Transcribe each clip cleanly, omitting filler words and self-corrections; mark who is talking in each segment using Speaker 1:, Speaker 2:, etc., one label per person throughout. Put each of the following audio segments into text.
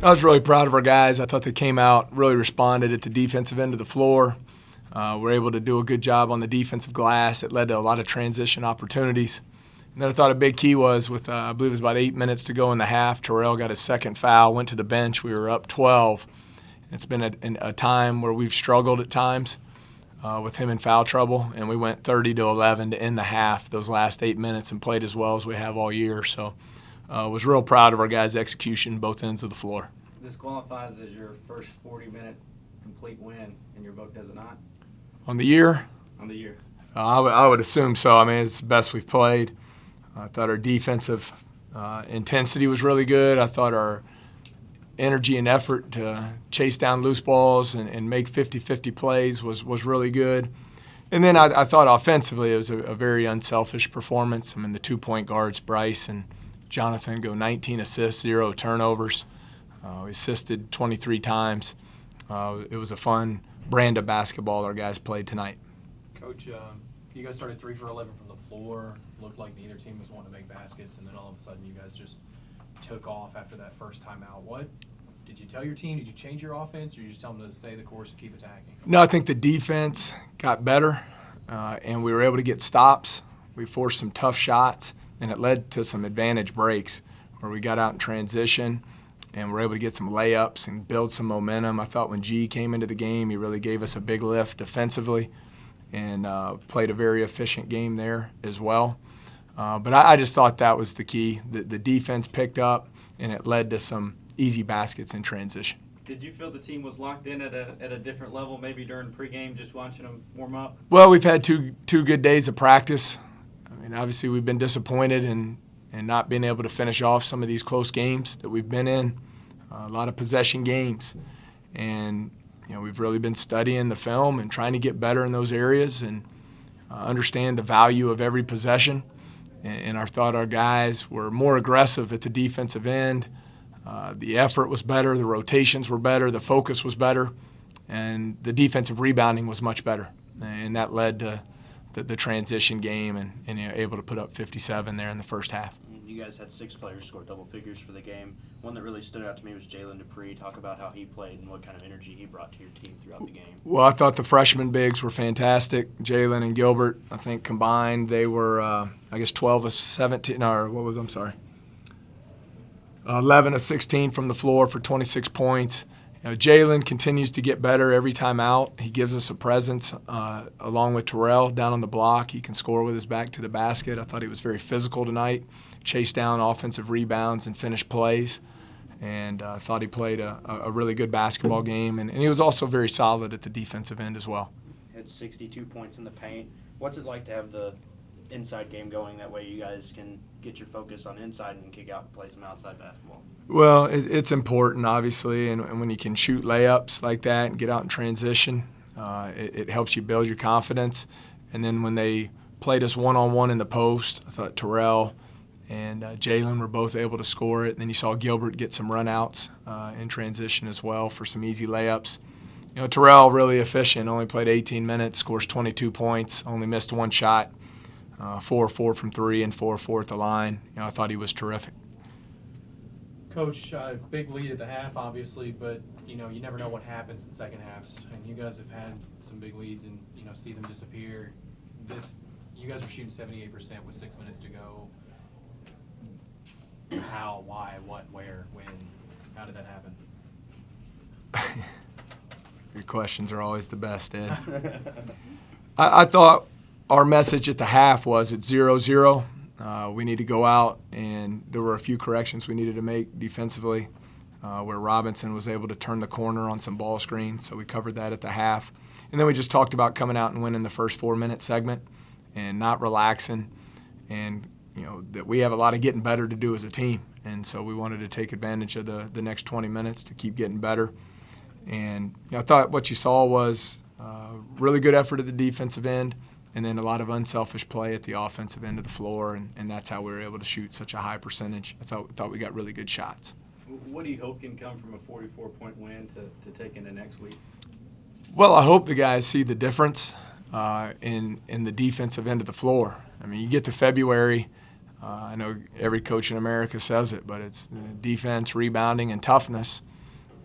Speaker 1: I was really proud of our guys. I thought they came out, really responded at the defensive end of the floor. Were able to do a good job on the defensive glass. It led to a lot of transition opportunities. And then I thought a big key was with, I believe it was about 8 minutes to go in the half, Terrell got his second foul, went to the bench. We were up 12. It's been a time where we've struggled at times with him in foul trouble, and we went 30-11 to end the half those last 8 minutes and played as well as we have all year. So was real proud of our guys' execution both ends of the floor.
Speaker 2: This qualifies as your first 40-minute complete win in your book, does it not?
Speaker 1: On the year?
Speaker 2: On the year.
Speaker 1: I would assume so. I mean, it's the best we've played. I thought our defensive intensity was really good. I thought our energy and effort to chase down loose balls and make 50-50 plays was really good. And then I thought offensively it was a very unselfish performance. I mean, the 2-point guards, Bryce and Jonathan, go 19 assists, 0 turnovers. We assisted 23 times. It was a fun brand of basketball our guys played tonight.
Speaker 3: Coach, you guys started 3 for 11 from the floor. Looked like neither team was wanting to make baskets, and then all of a sudden you guys just took off after that first timeout. What did you tell your team? Did you change your offense, or did you just tell them to stay the course and keep attacking?
Speaker 1: No, I think the defense got better, and we were able to get stops. We forced some tough shots, and it led to some advantage breaks where we got out in transition and were able to get some layups and build some momentum. I thought when G came into the game, he really gave us a big lift defensively and played a very efficient game there as well. But I just thought that was the key. The defense picked up, and it led to some easy baskets in transition.
Speaker 2: Did you feel the team was locked in at a different level, maybe during pregame, just watching them warm up?
Speaker 1: Well, we've had two good days of practice. I mean, obviously we've been disappointed in not being able to finish off some of these close games that we've been in, a lot of possession games. And we've really been studying the film and trying to get better in those areas and understand the value of every possession. And I thought our guys were more aggressive at the defensive end. The effort was better, the rotations were better, the focus was better, and the defensive rebounding was much better. And that led to the transition game and able to put up 57 there in the first half.
Speaker 4: You guys had 6 players score double figures for the game. One that really stood out to me was Jalen Peay. Talk about how he played and what kind of energy he brought to your team throughout the game.
Speaker 1: Well, I thought the freshman bigs were fantastic. Jalen and Gilbert, I think combined they were, 12 of 17, or what was, I'm sorry, 11 of 16 from the floor for 26 points. Jalen continues to get better every time out. He gives us a presence along with Terrell down on the block. He can score with his back to the basket. I thought he was very physical tonight, chased down offensive rebounds and finished plays. And I thought he played a really good basketball game. And he was also very solid at the defensive end as well.
Speaker 4: Had 62 points in the paint. What's it like to have the inside game going? That way you guys can get your focus on inside and kick out and play some outside basketball.
Speaker 1: Well, it's important, obviously, and when you can shoot layups like that and get out in transition, it helps you build your confidence. And then when they played us one-on-one in the post, I thought Terrell and Jalen were both able to score it. And then you saw Gilbert get some runouts in transition as well for some easy layups. Terrell really efficient, only played 18 minutes, scores 22 points, only missed one shot. 4-4 from 3 and 4-4 at the line. I thought he was terrific.
Speaker 3: Coach, big lead at the half, obviously, but you never know what happens in second halves. And you guys have had some big leads, and see them disappear. You guys are shooting 78% with 6 minutes to go. How, why, what, where, when? How did that happen?
Speaker 1: Your questions are always the best, Ed. I thought our message at the half was it's 0-0. We need to go out, and there were a few corrections we needed to make defensively where Robinson was able to turn the corner on some ball screens, so we covered that at the half. And then we just talked about coming out and winning the first 4-minute segment and not relaxing, and that we have a lot of getting better to do as a team. And so we wanted to take advantage of the next 20 minutes to keep getting better. And I thought what you saw was really good effort at the defensive end, and then a lot of unselfish play at the offensive end of the floor, and that's how we were able to shoot such a high percentage. I thought we got really good shots.
Speaker 2: What do you hope can come from a 44-point win to take into next week?
Speaker 1: Well, I hope the guys see the difference in the defensive end of the floor. I mean, you get to February, I know every coach in America says it, but it's defense, rebounding, and toughness.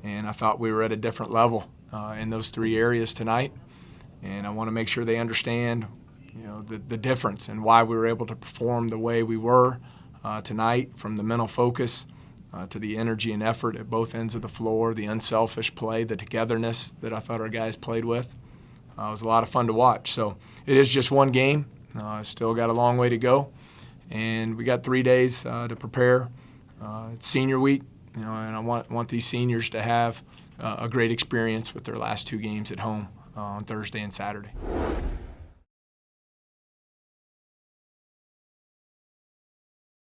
Speaker 1: And I thought we were at a different level in those 3 areas tonight. And I want to make sure they understand, the difference and why we were able to perform the way we were tonight, from the mental focus to the energy and effort at both ends of the floor, the unselfish play, the togetherness that I thought our guys played with. It was a lot of fun to watch. So it is just one game. Still got a long way to go. And we got 3 days to prepare. It's senior week, and I want these seniors to have a great experience with their last 2 games at home on Thursday and Saturday.